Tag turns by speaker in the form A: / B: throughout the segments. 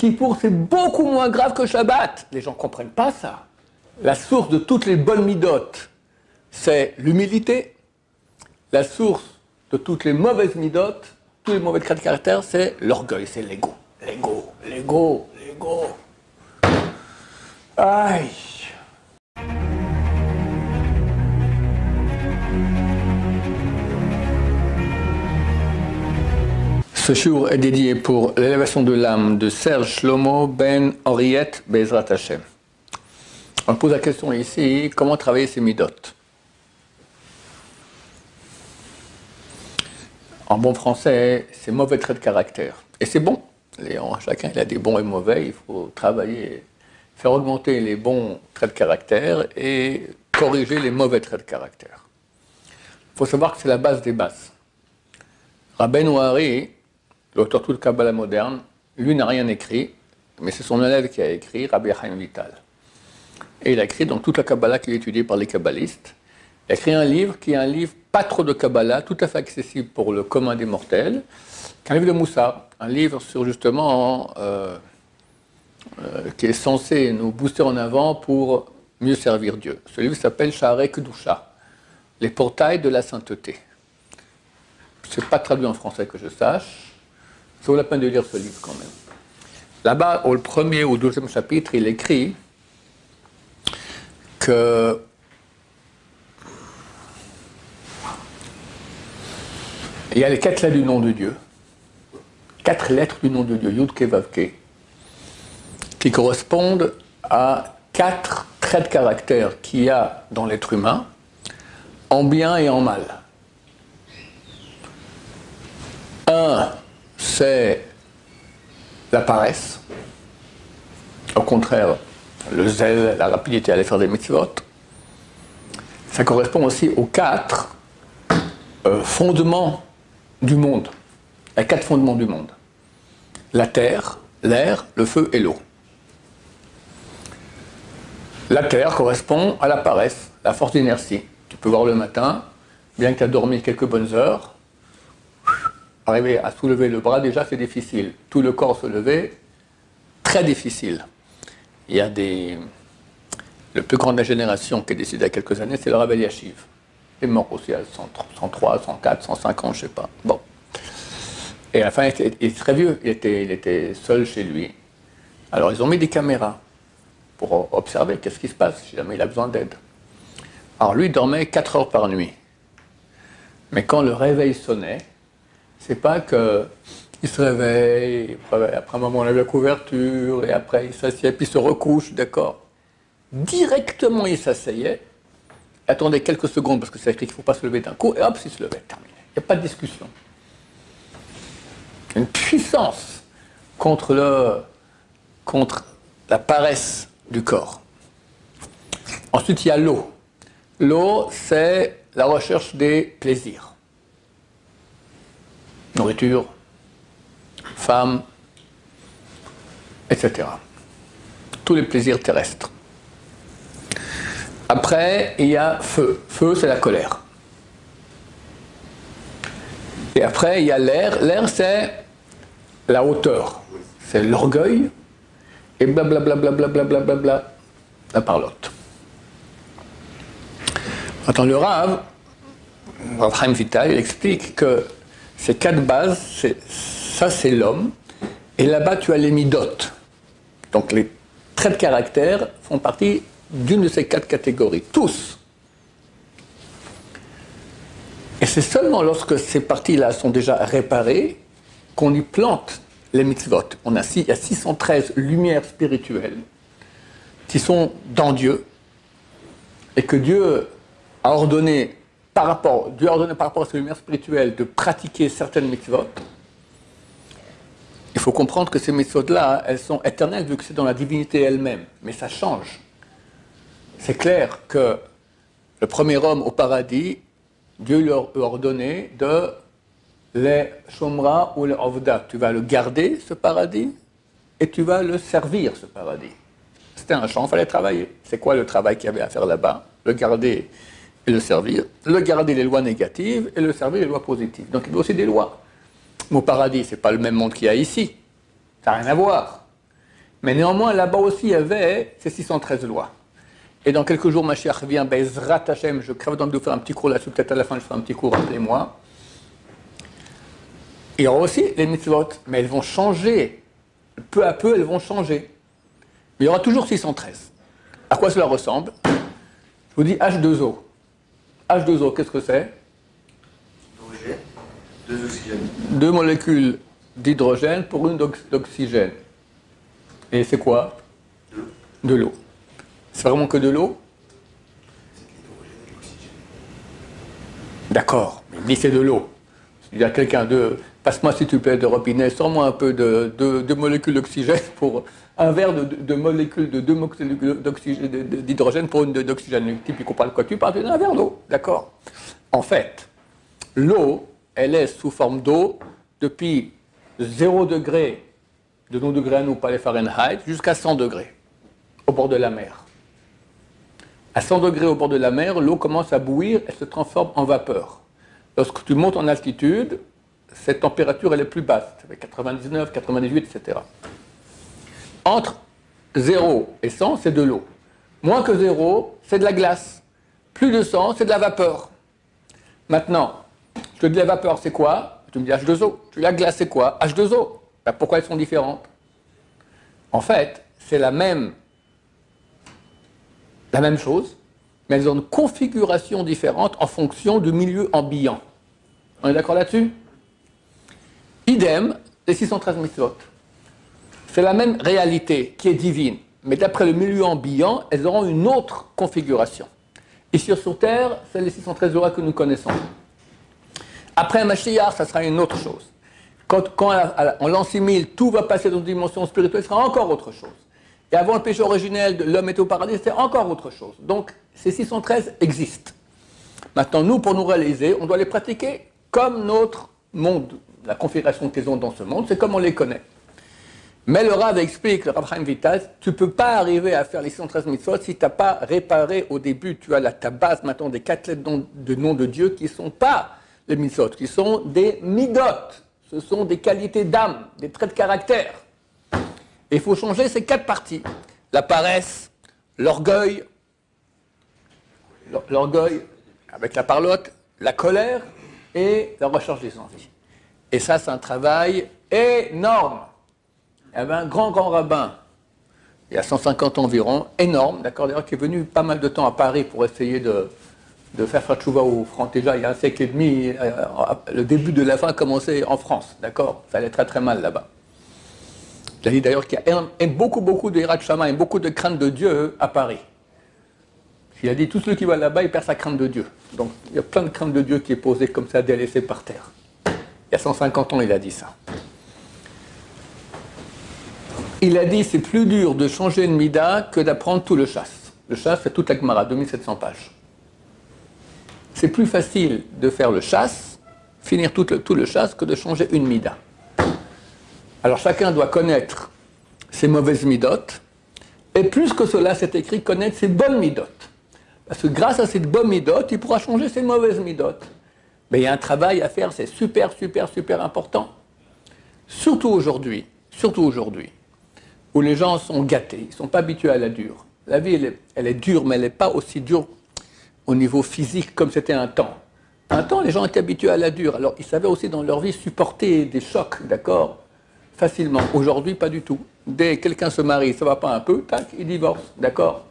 A: Kippour, c'est beaucoup moins grave que Shabbat. Les gens ne comprennent pas ça. La source de toutes les bonnes midotes, c'est l'humilité. La source de toutes les mauvaises midotes, tous les mauvais traits de caractère, c'est l'orgueil, c'est l'ego. L'ego. Aïe. Ce jour est dédié pour l'élévation de l'âme de Serge Shlomo Ben Henriette Bezrat Hashem. On pose la question ici, comment travailler ces midotes? En bon français, c'est mauvais traits de caractère. Et c'est bon. Chacun il a des bons et mauvais, il faut travailler, faire augmenter les bons traits de caractère et corriger les mauvais traits de caractère. Il faut savoir que c'est la base des bases. Rabbeinu Hari, l'auteur de toute Kabbalah moderne, lui n'a rien écrit, mais c'est son élève qui a écrit, Rabbi Chaim Vital. Et il a écrit dans toute la Kabbalah qui est étudiée par les kabbalistes. Il a écrit un livre qui est un livre pas trop de Kabbalah, tout à fait accessible pour le commun des mortels, qu'un livre de Moussa, un livre sur justement qui est censé nous booster en avant pour mieux servir Dieu. Ce livre s'appelle Sha'arei Kedusha, les portails de la sainteté. C'est pas traduit en français que je sache. Ça vaut la peine de lire ce livre quand même. Là-bas, au premier ou deuxième chapitre, il écrit que il y a les 4 lettres du nom de Dieu. 4 lettres du nom de Dieu, Yud Ke Vav Ke, qui correspondent à 4 traits de caractère qu'il y a dans l'être humain, en bien et en mal. Un, c'est la paresse. Au contraire, le zèle, la rapidité à aller faire des mitzvot. Ça correspond aussi aux 4 fondements du monde. Les 4 fondements du monde. La terre, l'air, le feu et l'eau. La terre correspond à la paresse, la force d'inertie. Tu peux voir le matin, bien que tu as dormi quelques bonnes heures, arriver à soulever le bras, déjà c'est difficile. Tout le corps se lever, très difficile. Il y a le plus grand de la génération qui est décédé il y a quelques années, c'est le Rav Eliashiv. Il est mort aussi à 103, 104, 105 ans, je ne sais pas. Bon. Et à la fin, il était très vieux, il était seul chez lui. Alors ils ont mis des caméras pour observer qu'est-ce qui se passe si jamais il a besoin d'aide. Alors lui, il dormait 4 heures par nuit. Mais quand le réveil sonnait, c'est pas qu'il se réveille, après un moment on lève la couverture, et après il s'assied, puis il se recouche, d'accord. Directement il s'asseyait, attendait quelques secondes, parce que c'est écrit qu'il ne faut pas se lever d'un coup, et hop, il se levait, terminé. Il n'y a pas de discussion. Une puissance contre la paresse du corps. Ensuite, il y a l'eau. L'eau, c'est la recherche des plaisirs. Nourriture, femme, etc. Tous les plaisirs terrestres. Après, il y a feu. Feu, c'est la colère. Et après, il y a l'air. L'air, c'est la hauteur. C'est l'orgueil. Et blablabla, la parlotte. Attends, le Rav Chaim Vital, il explique que ces 4 bases, ça c'est l'homme. Et là-bas, tu as les midotes. Donc les traits de caractère font partie d'une de ces 4 catégories. Tous. Et c'est seulement lorsque ces parties-là sont déjà réparées qu'on y plante les mitzvot. Il y a 613 lumières spirituelles qui sont dans Dieu et que Dieu a ordonné par rapport à ces lumières spirituelles de pratiquer certaines mitzvot. Il faut comprendre que ces mitzvot-là, elles sont éternelles vu que c'est dans la divinité elle-même. Mais ça change. C'est clair que le premier homme au paradis, Dieu lui a ordonné de les shomra ou les ovda. Tu vas le garder, ce paradis, et tu vas le servir, ce paradis. C'était un champ, il fallait travailler. C'est quoi le travail qu'il y avait à faire là-bas? Le garder et le servir. Le garder les lois négatives et le servir les lois positives. Donc il y a aussi des lois. Mais au paradis, ce n'est pas le même monde qu'il y a ici. Ça n'a rien à voir. Mais néanmoins, là-bas aussi, il y avait ces 613 lois. Et dans quelques jours, Mashiach vient, Bezrat Hashem, je crève d'envie de vous faire un petit cours là-dessus, peut-être à la fin je ferai un petit cours, rappelez-moi. Il y aura aussi les mitzvot, mais elles vont changer. Peu à peu, elles vont changer. Mais il y aura toujours 613. À quoi cela ressemble? Je vous dis H2O. H2O, qu'est-ce que c'est?
B: Hydrogène, 2 oxygènes.
A: 2 molécules d'hydrogène pour une d'oxygène. Et c'est quoi? De l'eau. C'est vraiment que de l'eau?
B: C'est de l'hydrogène et de l'oxygène.
A: D'accord, mais il dit c'est de l'eau. Il y a quelqu'un de... Passe-moi s'il te plaît de robinet, sors-moi un peu de molécules d'oxygène pour... Un verre de molécules de 2 molécules d'hydrogène pour une d'oxygène. Le type, il comprend de quoi tu parles, d'un verre d'eau. D'accord. En fait, l'eau, elle est sous forme d'eau depuis 0 degré, de nos degrés à nous, pas les Fahrenheit, jusqu'à 100 degrés, au bord de la mer. À 100 degrés au bord de la mer, l'eau commence à bouillir et se transforme en vapeur. Lorsque tu montes en altitude, cette température elle est plus basse, avec 99, 98, etc. Entre 0 et 100, c'est de l'eau. Moins que 0, c'est de la glace. Plus de 100, c'est de la vapeur. Maintenant, je te dis la vapeur, c'est quoi? Tu me dis H2O. Tu dis la glace, c'est quoi? H2O. Ben, pourquoi elles sont différentes? En fait, c'est la même chose, mais elles ont une configuration différente en fonction du milieu ambiant. On est d'accord là-dessus? Idem, les 613 mitzvot. C'est la même réalité qui est divine, mais d'après le milieu ambiant, elles auront une autre configuration. Ici sur Terre, c'est les 613 lois que nous connaissons. Après un Mashiach, ça sera une autre chose. Quand on l'an 6000, tout va passer dans une dimension spirituelle, ce sera encore autre chose. Et avant le péché originel de l'homme était au paradis, c'est encore autre chose. Donc, ces 613 existent. Maintenant, nous, pour nous réaliser, on doit les pratiquer comme notre monde. La configuration qu'ils ont dans ce monde, c'est comme on les connaît. Mais le Rav explique, le Rav Chaim Vital, tu ne peux pas arriver à faire les 613 mitzvot si tu n'as pas réparé au début. Tu as ta base maintenant des 4 lettres de nom de Dieu qui ne sont pas les mitzvot, qui sont des midot. Ce sont des qualités d'âme, des traits de caractère. Et il faut changer ces 4 parties. La paresse, l'orgueil avec la parlotte, la colère et la recherche des envies. Et ça, c'est un travail énorme. Il y avait un grand rabbin, il y a 150 ans environ, énorme, d'accord, d'ailleurs, qui est venu pas mal de temps à Paris pour essayer de faire Tchouva aux Francs. Déjà, il y a un siècle et demi, le début de la fin a commencé en France, d'accord. Ça allait très très mal là-bas. Il a dit d'ailleurs qu'il y a beaucoup de hirat shama et beaucoup de crainte de Dieu à Paris. Il a dit, tout celui qui va là-bas, il perd sa crainte de Dieu. Donc, il y a plein de crainte de Dieu qui est posée comme ça, délaissée par terre. Il y a 150 ans, il a dit ça. Il a dit, c'est plus dur de changer une mida que d'apprendre tout le chasse. Le chasse, c'est toute la Gemara, 2700 pages. C'est plus facile de faire le chasse, finir tout le chasse, que de changer une mida. Alors chacun doit connaître ses mauvaises midotes, et plus que cela, c'est écrit connaître ses bonnes midotes. Parce que grâce à cette bonne midote, il pourra changer ses mauvaises midotes. Mais il y a un travail à faire, c'est super important. Surtout aujourd'hui, où les gens sont gâtés, ils ne sont pas habitués à la dure. La vie, elle est dure, mais elle n'est pas aussi dure au niveau physique comme c'était un temps. Un temps, les gens étaient habitués à la dure, alors ils savaient aussi dans leur vie supporter des chocs, d'accord, facilement. Aujourd'hui, pas du tout. Dès que quelqu'un se marie, ça ne va pas un peu, tac, il divorce, d'accord.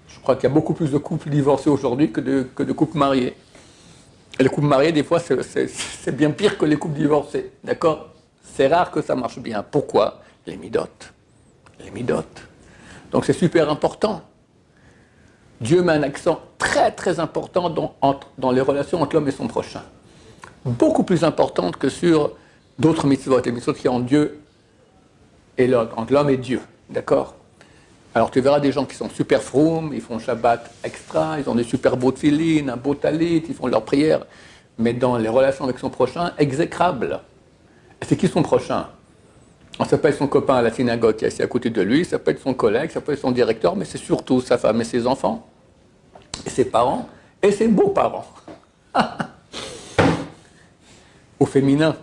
A: Je crois qu'il y a beaucoup plus de couples divorcés aujourd'hui que de couples mariés. Et les couples mariés, des fois, c'est bien pire que les couples divorcés, d'accord. C'est rare que ça marche bien. Pourquoi? Les midotes. Donc c'est super important. Dieu met un accent très important dans les relations entre l'homme et son prochain. Beaucoup plus importante que sur d'autres mitzvot, les mitzvot qui ont Dieu et l'autre, entre l'homme et Dieu. D'accord? Alors tu verras des gens qui sont super froum, ils font Shabbat extra, ils ont des super beaux tefilines, un beau talit, ils font leurs prières. Mais dans les relations avec son prochain, exécrable. Et c'est qui son prochain? Ça peut être son copain à la synagogue qui est assis à côté de lui, ça peut être son collègue, ça peut être son directeur, mais c'est surtout sa femme et ses enfants, et ses parents, et ses beaux-parents. Au féminin.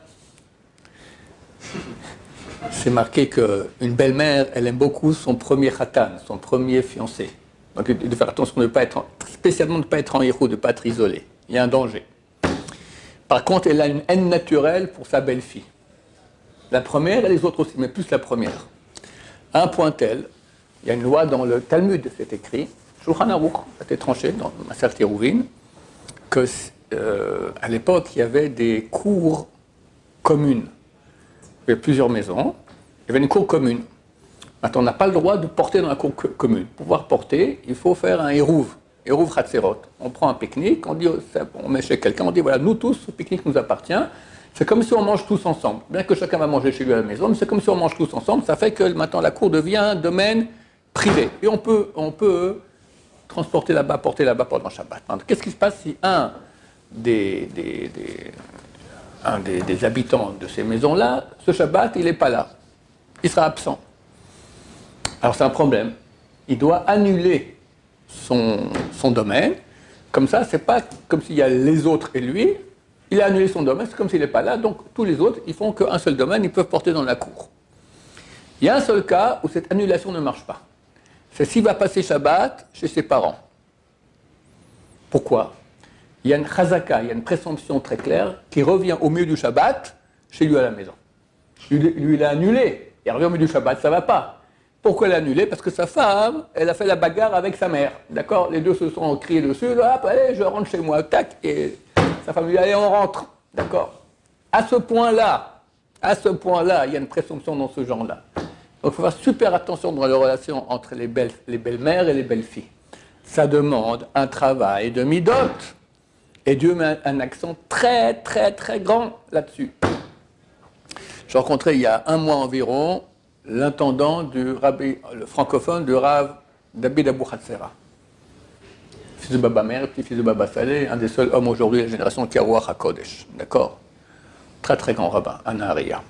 A: c'est marqué qu'une belle-mère, elle aime beaucoup son premier khatan, son premier fiancé. Donc de faire attention de ne pas être, spécialement de ne pas être en héros, de ne pas être isolé. Il y a un danger. Par contre, elle a une haine naturelle pour sa belle-fille. La première et les autres aussi, mais plus la première. À un point tel, il y a une loi dans le Talmud, c'est écrit, Shulchan Aruch a été tranché dans Masechet Eruvin, que à l'époque, il y avait des cours communes. Il y avait plusieurs maisons, il y avait une cour commune. Maintenant, on n'a pas le droit de porter dans la cour commune. Pour pouvoir porter, il faut faire un Eruv Hatzerot. On prend un pique-nique, on met chez quelqu'un, on dit voilà, nous tous, ce pique-nique nous appartient. C'est comme si on mange tous ensemble. Bien que chacun va manger chez lui à la maison, mais c'est comme si on mange tous ensemble. Ça fait que maintenant la cour devient un domaine privé. Et on peut transporter là-bas, porter là-bas pendant Shabbat. Qu'est-ce qui se passe si un des habitants de ces maisons-là, ce Shabbat, il n'est pas là. Il sera absent. Alors c'est un problème. Il doit annuler son domaine. Comme ça, c'est pas comme s'il y a les autres et lui. Il a annulé son domaine, c'est comme s'il n'est pas là. Donc tous les autres, ils font qu'un seul domaine, ils peuvent porter dans la cour. Il y a un seul cas où cette annulation ne marche pas. C'est s'il va passer Shabbat chez ses parents. Pourquoi ? Il y a une chazaka, il y a une présomption très claire qui revient au milieu du Shabbat chez lui à la maison. Lui, il a annulé. Il revient au milieu du Shabbat, ça ne va pas. Pourquoi il a annulé ? Parce que sa femme, elle a fait la bagarre avec sa mère. D'accord ? Les deux se sont criés dessus. Là, allez, je rentre chez moi. Tac. Et sa femme lui dit, allez, on rentre. D'accord ? À ce point-là, il y a une présomption dans ce genre-là. Donc il faut faire super attention dans les relations entre les belles-mères et les belles-filles. Ça demande un travail de midot. Et Dieu met un accent très, très, très grand là-dessus. J'ai rencontré il y a un mois environ l'intendant le francophone du Rav David Abou Hatzera. Fils de Baba Mer, petit-fils de Baba Saleh, un des seuls hommes aujourd'hui de la génération qui a Ruach HaKodesh. D'accord ? Très, très grand rabbin, à Naharia.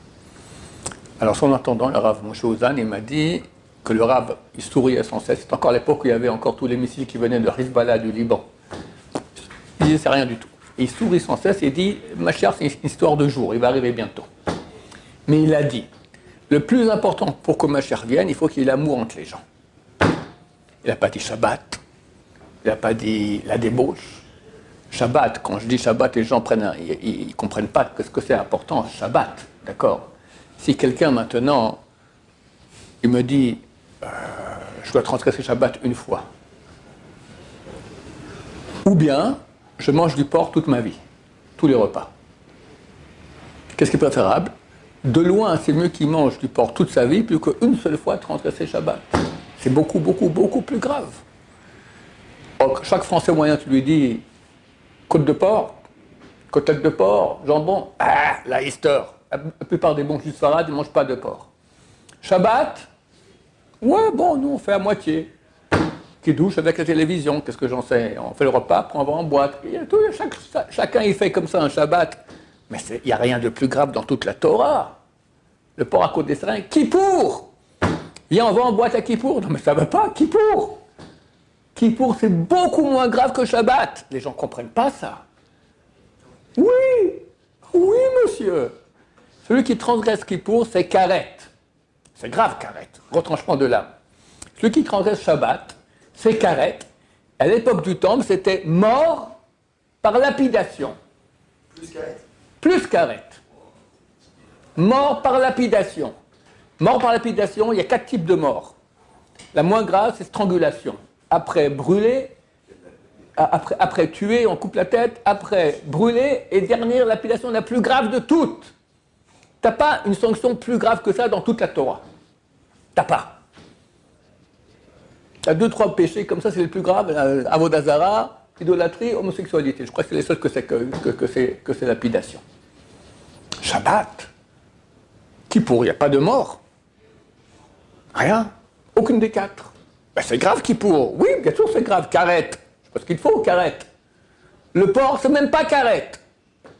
A: Alors son intendant, le Rav Moshe Ouzan, il m'a dit que le Rav, il souriait sans cesse. C'est encore l'époque où il y avait encore tous les missiles qui venaient de Hezbollah, du Liban. Il disait, c'est rien du tout. Et il sourit sans cesse et dit, ma chère, c'est une histoire de jour, il va arriver bientôt. Mais il a dit, le plus important pour que ma chère vienne, il faut qu'il y ait l'amour entre les gens. Il n'a pas dit Shabbat, il n'a pas dit la débauche. Shabbat, quand je dis Shabbat, les gens ils ne comprennent pas ce que c'est important, Shabbat, d'accord ? Si quelqu'un maintenant, il me dit, je dois transgresser Shabbat une fois, ou bien, je mange du porc toute ma vie, tous les repas. Qu'est-ce qui est préférable ? De loin, c'est mieux qu'il mange du porc toute sa vie, plus qu'une seule fois transgresser Shabbat. C'est beaucoup, beaucoup, beaucoup plus grave. Donc, chaque Français moyen, tu lui dis côte de porc, côtelette de porc, jambon, la Easter. La plupart des bons juifs farades, ils ne mangent pas de porc. Shabbat, ouais, bon, nous on fait à moitié. Qui douche avec la télévision, qu'est-ce que j'en sais ? On fait le repas, après on va en boîte. Chacun il fait comme ça un Shabbat. Mais il n'y a rien de plus grave dans toute la Torah. Le porc à côte des seringues, Kippour ! Viens, on va en boîte à Kippour. Non mais ça ne va pas, Kippour ! Kippour, c'est beaucoup moins grave que Shabbat. Les gens ne comprennent pas ça. Oui, oui monsieur. Celui qui transgresse Kippour, c'est Karet. C'est grave, Karet. Retranchement de l'âme. Celui qui transgresse Shabbat, c'est Karet. À l'époque du Temple, c'était mort par lapidation.
B: Plus Karet.
A: Plus Karet. Mort par lapidation. Mort par lapidation, il y a 4 types de morts. La moins grave, c'est strangulation. Après brûler, après tuer, on coupe la tête. Après brûler, et dernière lapidation la plus grave de toutes. T'as pas une sanction plus grave que ça dans toute la Torah. T'as pas. Il y a 2-3 péchés comme ça, c'est les plus graves. Avodah Zara, idolâtrie, homosexualité. Je crois que c'est les seuls que c'est lapidation. Shabbat. Kippour, il n'y a pas de mort. Rien. Aucune des 4. Ben, c'est grave Kippour. Oui, bien sûr c'est grave. Karet. Je sais pas ce qu'il faut, Karet. Le porc, c'est même pas Karet.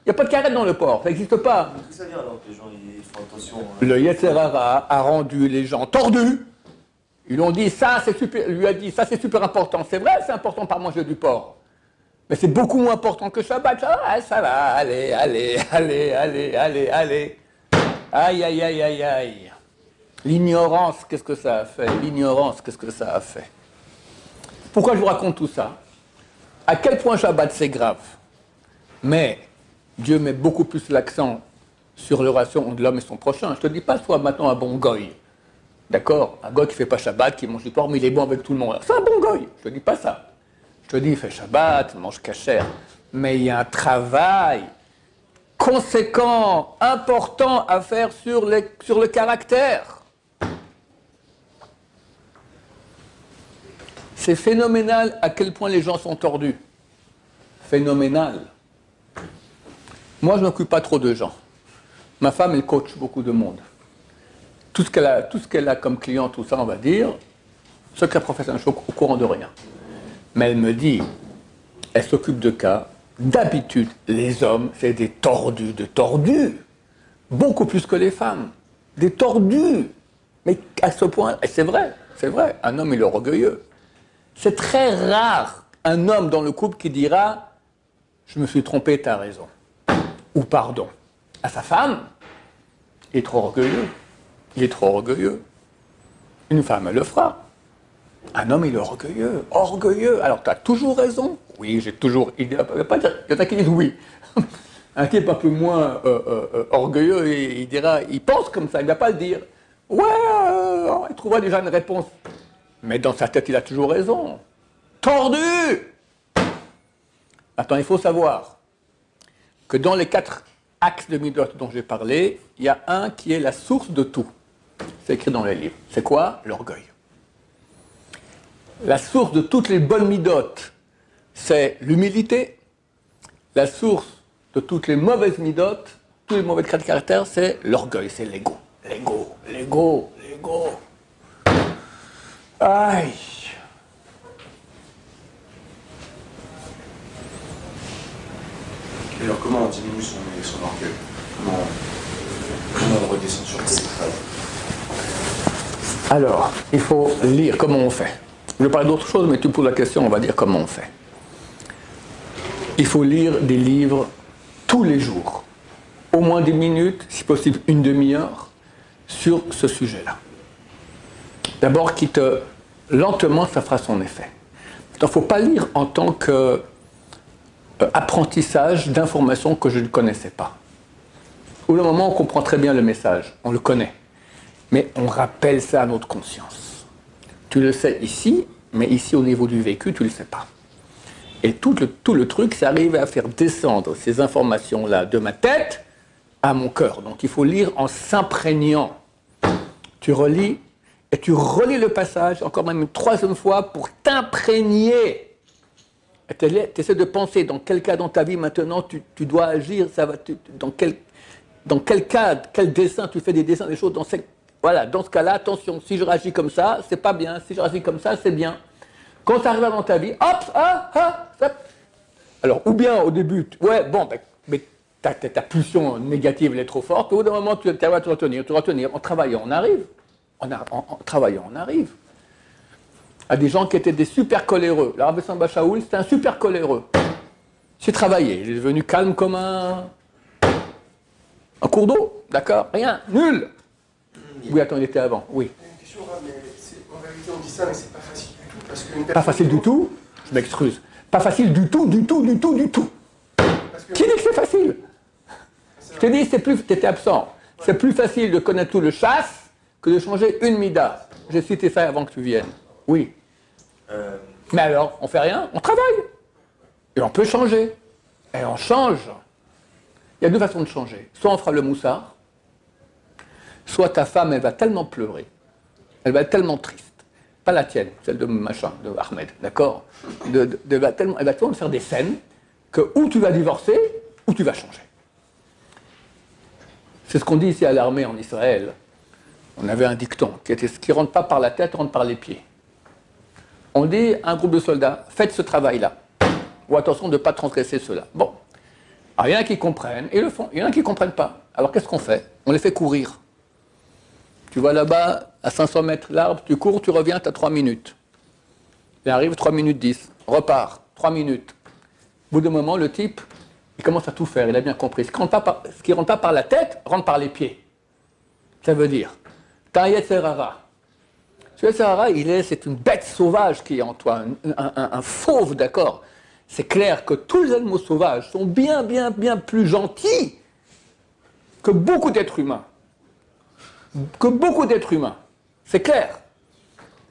A: Il n'y a pas de Karet dans le porc. Ça n'existe pas.
B: D'où ça vient alors que les gens ils font attention
A: Le Yetzer Hara a rendu les gens tordus. Ils lui ont dit, ça c'est super, lui a dit, ça c'est super important. C'est vrai, c'est important par manger du porc. Mais c'est beaucoup moins important que Shabbat. Ça va, allez. Aïe. L'ignorance, qu'est-ce que ça a fait? L'ignorance, qu'est-ce que ça a fait? Pourquoi je vous raconte tout ça? À quel point Shabbat c'est grave? Mais Dieu met beaucoup plus l'accent sur la relation entre l'homme et son prochain. Je ne te dis pas sois maintenant un bon goy. D'accord? Un goy qui ne fait pas Shabbat, qui mange du porc, mais il est bon avec tout le monde. C'est un bon goy. Je ne te dis pas ça. Je te dis, fais Shabbat, mange kasher. Mais il y a un travail conséquent, important à faire sur le caractère. C'est phénoménal à quel point les gens sont tordus. Phénoménal. Moi, je ne m'occupe pas trop de gens. Ma femme, elle coach beaucoup de monde. Tout ce qu'elle a comme client, tout ça, on va dire, secret professionnel, je suis au courant de rien. Mais elle me dit, elle s'occupe de cas. D'habitude, les hommes, c'est des tordus de tordus. Beaucoup plus que les femmes. Des tordus. Mais à ce point, et c'est vrai, un homme, il est orgueilleux. C'est très rare un homme dans le couple qui dira « Je me suis trompé, t'as raison » ou « Pardon » à sa femme. Il est trop orgueilleux. Il est trop orgueilleux. Une femme, elle le fera. Un homme, il est orgueilleux. Orgueilleux. Alors, tu as toujours raison. Oui, j'ai toujours... Il y en a qui disent oui. Un type un peu moins orgueilleux, il dira... Il pense comme ça, il ne va pas le dire. Ouais, il trouvera déjà une réponse. Mais dans sa tête, il a toujours raison. Tordu! Attends, il faut savoir que dans les 4 axes de Midot dont j'ai parlé, il y a un qui est la source de tout. C'est écrit dans les livres. C'est quoi? L'orgueil. La source de toutes les bonnes Midot, c'est l'humilité. La source de toutes les mauvaises Midot, tous les mauvais traits de caractère, c'est l'orgueil, c'est l'ego. L'ego. Aïe.
B: Et alors, comment on diminue son orgueil? Comment on redescend sur cette phrase?
A: Alors, il faut lire comment on fait. Je vais parler d'autre chose, mais tu poses la question, on va dire comment on fait. Il faut lire des livres tous les jours, au moins 10 minutes, si possible une demi-heure, sur ce sujet-là. D'abord, lentement, ça fera son effet. Il ne faut pas lire en tant qu'apprentissage d'informations que je ne connaissais pas. Au moment où on comprend très bien le message, on le connaît, mais on rappelle ça à notre conscience. Tu le sais ici, mais ici au niveau du vécu, tu ne le sais pas. Et tout le truc, c'est arriver à faire descendre ces informations-là de ma tête à mon cœur. Donc il faut lire en s'imprégnant. Tu relis et tu relis le passage encore même une 3e fois pour t'imprégner. Tu essaies de penser dans quel cas dans ta vie maintenant tu dois agir, dans quel cadre, quel dessin, tu fais des dessins, des choses, dans ce cas-là, attention, si je réagis comme ça, c'est pas bien, si je réagis comme ça, c'est bien. Quand tu arrives dans ta vie, hop. Alors, ou bien au début, mais ta pulsion négative, elle est trop forte, au bout d'un moment, tu vas retenir, en travaillant, on arrive. En travaillant, on arrive. À des gens qui étaient des super coléreux. Le Rav Samba Shaoul, c'était un super coléreux. J'ai travaillé, il est devenu calme comme un cours d'eau, d'accord? Rien, nul. Oui, attends, il était avant, oui.
C: Une question, mais en réalité, on dit ça, mais c'est pas facile du tout. Parce qu'une
A: Pas facile du tout? Je m'excuse. Pas facile du tout. Qui dit que c'est facile? Je te dis, t'étais absent. C'est plus facile de connaître tout le chasse que de changer une mida. J'ai cité ça avant que tu viennes. Oui. Mais alors, on fait rien, on travaille. Et on peut changer. Et on change. Il y a 2 façons de changer. Soit on fera le moussard, soit ta femme, elle va tellement pleurer, elle va être tellement triste. Pas la tienne, celle de machin, de Ahmed, d'accord? Elle va tellement faire des scènes que ou tu vas divorcer, ou tu vas changer. C'est ce qu'on dit ici à l'armée en Israël. On avait un dicton qui était ce qui ne rentre pas par la tête, rentre par les pieds. On dit à un groupe de soldats, faites ce travail-là. Ou attention de ne pas transgresser cela. Bon. Alors, il y en a qui comprennent, et le font. Il y en a qui ne comprennent pas. Alors qu'est-ce qu'on fait? On les fait courir. Tu vas là-bas, à 500 mètres l'arbre, tu cours, tu reviens, tu as 3 minutes. Il arrive 3 minutes 10. Repart, 3 minutes. Au bout d'un moment, le type, il commence à tout faire, il a bien compris. Ce qui ne rentre pas par la tête, rentre par les pieds. Ça veut dire, Tu as un Yetzer Hara. Ce Yetzer Hara, c'est une bête sauvage qui est en toi, un fauve, d'accord? C'est clair que tous les animaux sauvages sont bien, bien, bien plus gentils que beaucoup d'êtres humains. Que beaucoup d'êtres humains. C'est clair.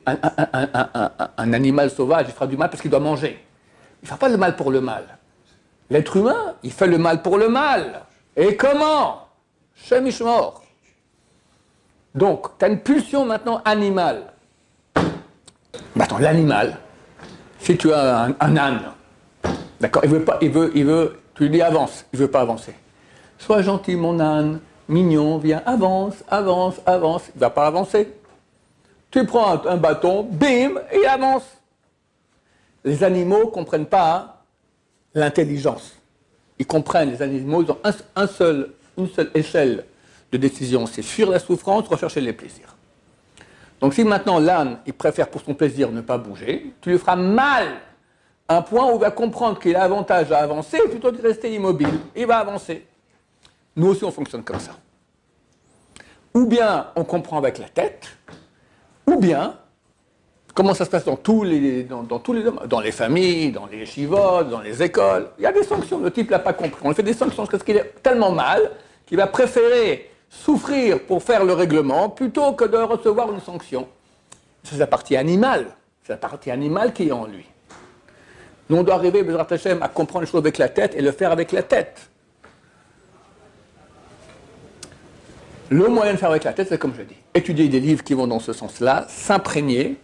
A: Un animal sauvage, il fera du mal parce qu'il doit manger. Il ne fera pas le mal pour le mal. L'être humain, il fait le mal pour le mal. Et comment? Shem Ishmor. Donc, tu as une pulsion maintenant animale. Maintenant, l'animal, si tu as un âne, d'accord, tu lui dis avance, il ne veut pas avancer. Sois gentil, mon âne, mignon, viens, avance, avance, avance. Il ne va pas avancer. Tu prends un bâton, bim, et il avance. Les animaux ne comprennent pas l'intelligence. Ils comprennent, les animaux, ils ont une seule échelle de décision, c'est fuir la souffrance, rechercher les plaisirs. Donc si maintenant l'âne, il préfère pour son plaisir ne pas bouger, tu lui feras mal à un point où il va comprendre qu'il a avantage à avancer plutôt que de rester immobile. Il va avancer. Nous aussi, on fonctionne comme ça. Ou bien on comprend avec la tête, ou bien, comment ça se passe dans tous les domaines, dans les familles, dans les chivotes, dans les écoles, il y a des sanctions. Le type ne l'a pas compris. On lui fait des sanctions parce qu'il est tellement mal qu'il va préférer souffrir pour faire le règlement plutôt que de recevoir une sanction. C'est la partie animale. C'est la partie animale qui est en lui. Nous, on doit arriver, Bezrat Hashem, à comprendre les choses avec la tête et le faire avec la tête. Le moyen de faire avec la tête, c'est comme je dis. Étudier des livres qui vont dans ce sens-là, s'imprégner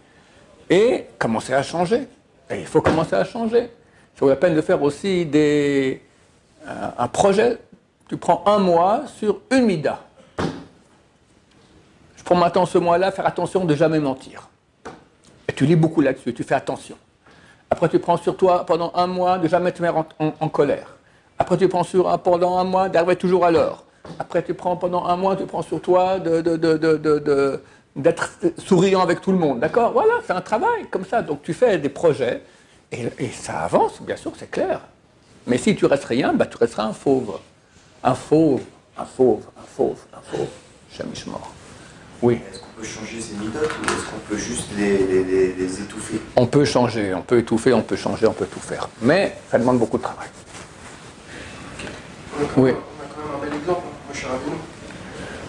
A: et commencer à changer. Et il faut commencer à changer. Ça vaut la peine de faire aussi un projet. Tu prends un mois sur une mida. Je prends maintenant ce mois-là, faire attention de jamais mentir. Et tu lis beaucoup là-dessus, tu fais attention. Après, tu prends sur toi pendant un mois de jamais te mettre en colère. Après, tu prends pendant un mois d'arriver toujours à l'heure. Après, tu prends pendant un mois, tu prends sur toi d'être souriant avec tout le monde. D'accord? Voilà, c'est un travail comme ça. Donc, tu fais des projets et ça avance, bien sûr, c'est clair. Mais si tu restes rien, bah, tu resteras un fauve. Un fauve, un fauve, un fauve, un fauve. Chamishmor. Oui.
B: Est-ce qu'on peut changer ces midotes ou est-ce qu'on peut juste les étouffer?
A: On peut changer, on peut étouffer, on peut changer, on peut tout faire. Mais ça demande beaucoup de travail. Oui.
C: On a quand même un bel exemple, Moshe Rabbeinu.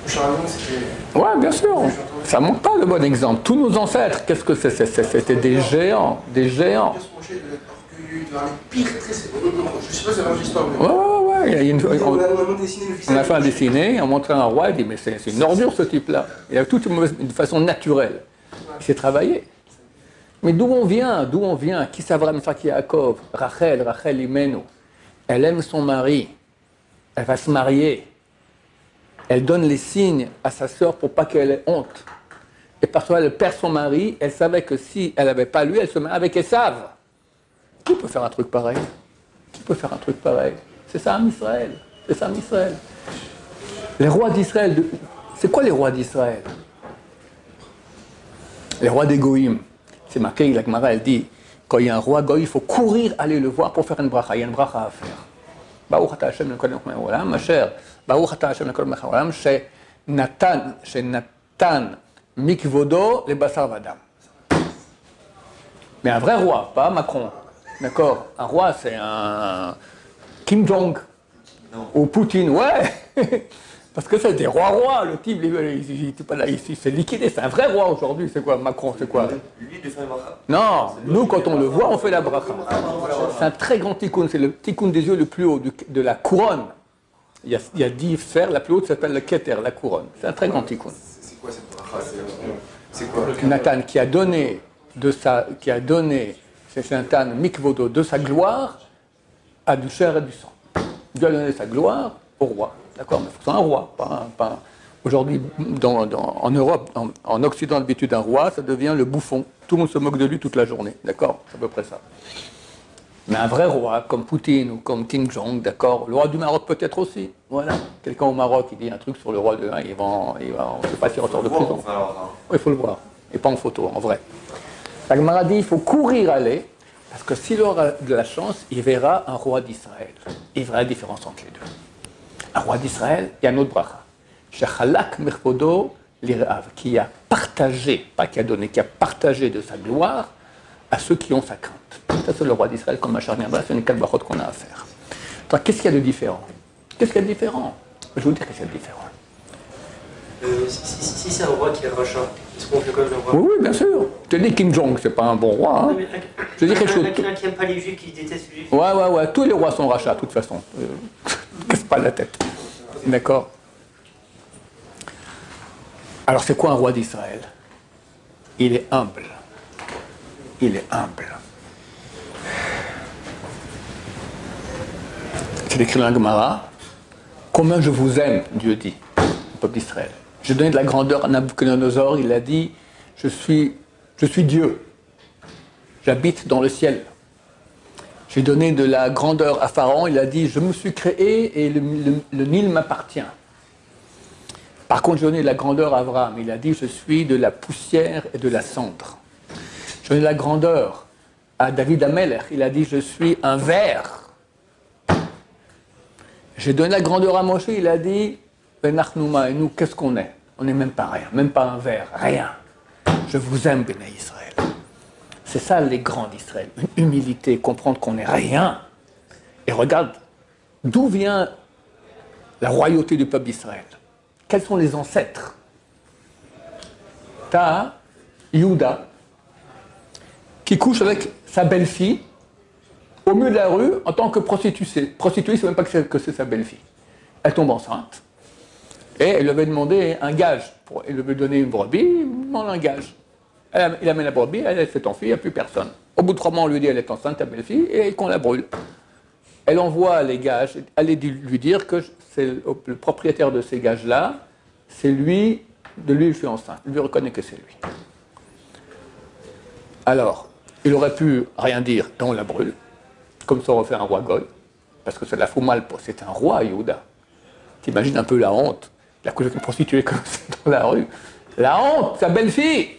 C: Moshe Rabbeinu, c'était...
A: Ouais, bien sûr. Ça ne manque pas de bon exemple. Tous nos ancêtres, qu'est-ce que c'était des géants, des géants.
C: Moshe devait être orgueilleux, il devait avoir les pires traits. Je ne sais pas si c'est vraiment l'histoire, mais...
A: On a fait un dessiné, on montrait un roi, il dit mais c'est une ordure ce type-là. Il a tout de façon naturelle. Il s'est travaillé. Mais d'où on vient? Qui s'avra Mfaki Yaakov? Rachel Imenu. Elle aime son mari. Elle va se marier. Elle donne les signes à sa sœur pour pas qu'elle ait honte. Et parfois elle perd son mari. Elle savait que si elle n'avait pas lui, elle se marie avec Esav. Qui peut faire un truc pareil? Qui peut faire un truc pareil? C'est ça, Israël. C'est ça, Israël. Les rois d'Israël, c'est quoi les rois d'Israël? Les rois des Goïm. C'est marqué, la Gemara, elle dit, quand il y a un roi Goï, il faut courir aller le voir pour faire une bracha. Il y a une bracha à faire. Baruch ata Hashem l'Elokeinu melech haolam, ma chère. Baruch ata Hashem l'Elokeinu melech haolam, Natan mikvodo le basar vadam. Mais un vrai roi, pas Macron. D'accord? Un roi, c'est un Kim Jong. Non. Ou Poutine, ouais. Parce que c'est des rois. Le type, il s'est liquidé. C'est un vrai roi aujourd'hui. C'est quoi? Macron, c'est quoi?
B: Lui, de faire une bracha.
A: Non, nous, quand on le voit, on fait la bracha. C'est un très grand tikkun. C'est le tikkun des yeux le plus haut de la couronne. Il y a 10 sphères. La plus haute s'appelle le keter, la couronne. C'est un très grand tikkun.
B: C'est quoi cette bracha? C'est quoi?
A: Nathan qui a donné c'est Nathan mikvodo de sa gloire à du chair et du sang. Dieu a donné sa gloire au roi. D'accord, mais c'est un roi, pas aujourd'hui, en Europe, en Occident, d'habitude, un roi, ça devient le bouffon. Tout le monde se moque de lui toute la journée. D'accord, c'est à peu près ça. Mais un vrai roi, comme Poutine ou comme Kim Jong, d'accord, le roi du Maroc peut-être aussi. Voilà. Quelqu'un au Maroc, il dit un truc sur le roi de... on ne sait pas s'il ressort de prison. Oui, il faut le voir. Et pas en photo, en vrai. La Gemara dit, il faut courir aller, parce que s'il aura de la chance, il verra un roi d'Israël. Il verra la différence entre les deux. Un roi d'Israël, il y a un autre bracha. Shechalak mirpodo l'Irav, qui a partagé, pas qui a donné, qui a partagé de sa gloire à ceux qui ont sa crainte. Ça, c'est le roi d'Israël, comme Machar Nerba, c'est une 4 brachot qu'on a à faire. Alors, qu'est-ce qu'il y a de différent? Qu'est-ce qu'il y a de différent? Je vais vous dire qu'est-ce qu'il y a de différent.
D: Si c'est un roi qui est rachat, est-ce qu'on fait comme le roi?
A: Oui, oui, bien sûr. Je te dis Kim Jong, c'est pas un bon roi. Hein. Je dis quelque chose.
D: Un qui n'aime pas les juifs, qui déteste les juifs.
A: Ouais. Tous les rois sont rachats, de toute façon. Casse pas la tête. D'accord. Alors, c'est quoi un roi d'Israël? Il est humble. Il est humble. C'est écrit dans la Gemara. Combien je vous aime, Dieu dit, au peuple d'Israël. J'ai donné de la grandeur à Nabuchodonosor, il a dit, je suis Dieu. J'habite dans le ciel. J'ai donné de la grandeur à Pharaon, il a dit, je me suis créé et le Nil m'appartient. Par contre, j'ai donné de la grandeur à Abraham, il a dit, je suis de la poussière et de la cendre. J'ai donné de la grandeur à David Ameler, il a dit, je suis un ver. J'ai donné la grandeur à Moshe, il a dit, Benachnouma, et nous, qu'est-ce qu'on est? On n'est même pas rien, même pas un ver, rien. Je vous aime, Béné Israël. C'est ça les grands d'Israël, une humilité, comprendre qu'on n'est rien. Et regarde, d'où vient la royauté du peuple d'Israël? Quels sont les ancêtres? T'as Yehuda, qui couche avec sa belle-fille, au milieu de la rue, en tant que prostituée. Prostituée, c'est même pas que c'est sa belle-fille. Elle tombe enceinte. Et elle lui avait demandé un gage. Elle lui avait donné une brebis, il lui demande un gage. Il amène la brebis, elle s'est enfuie, il n'y a plus personne. Au bout de 3 mois, on lui dit elle est enceinte, ta belle-fille, et qu'on la brûle. Elle envoie les gages, allez lui dire que c'est le propriétaire de ces gages-là, c'est lui, de lui il fait enceinte. Il lui reconnaît que c'est lui. Alors, il aurait pu rien dire, et on la brûle. Comme ça aurait fait un roi Goy, parce que ça la fout mal, c'est un roi, Yehuda. T'imagines un peu la honte, la couche d'une prostituée comme ça dans la rue. La honte, sa belle-fille.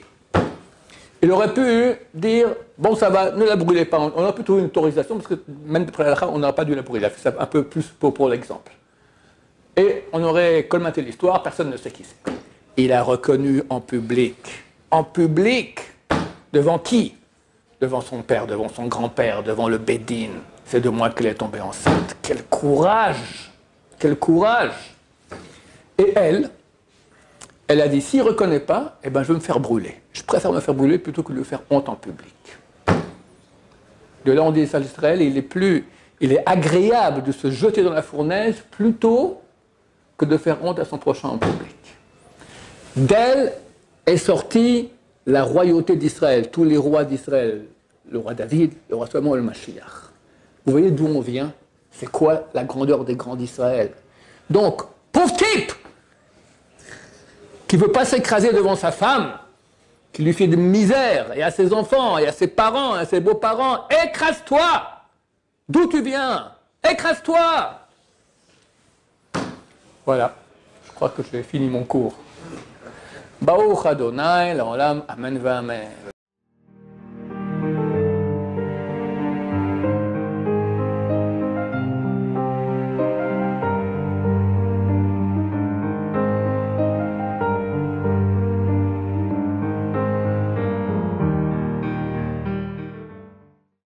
A: Il aurait pu dire, bon ça va, ne la brûlez pas. On aurait pu trouver une autorisation, parce que même après la on n'aurait pas dû la brûler. Il a fait ça un peu plus pour l'exemple. Et on aurait colmaté l'histoire, personne ne sait qui c'est. Il a reconnu en public. En public. Devant qui? Devant son père, devant son grand-père, devant le Bédine. C'est de moi qu'elle est tombée enceinte. Quel courage! Quel courage! Et elle a dit, s'il ne reconnaît pas, eh ben, je vais me faire brûler. Je préfère me faire brûler plutôt que de lui faire honte en public. De là, on dit à Israël, il est agréable de se jeter dans la fournaise plutôt que de faire honte à son prochain en public. D'elle est sortie la royauté d'Israël, tous les rois d'Israël, le roi David, le roi Salomon et le Mashiach. Vous voyez d'où on vient? C'est quoi la grandeur des grands d'Israël? Donc, pauvre type qui ne veut pas s'écraser devant sa femme, qui lui fait de misère, et à ses enfants, et à ses parents, et à ses beaux-parents, écrase-toi! D'où tu viens? Écrase-toi! Voilà, je crois que j'ai fini mon cours. Baruch Adonai, l'olam, amen va amen.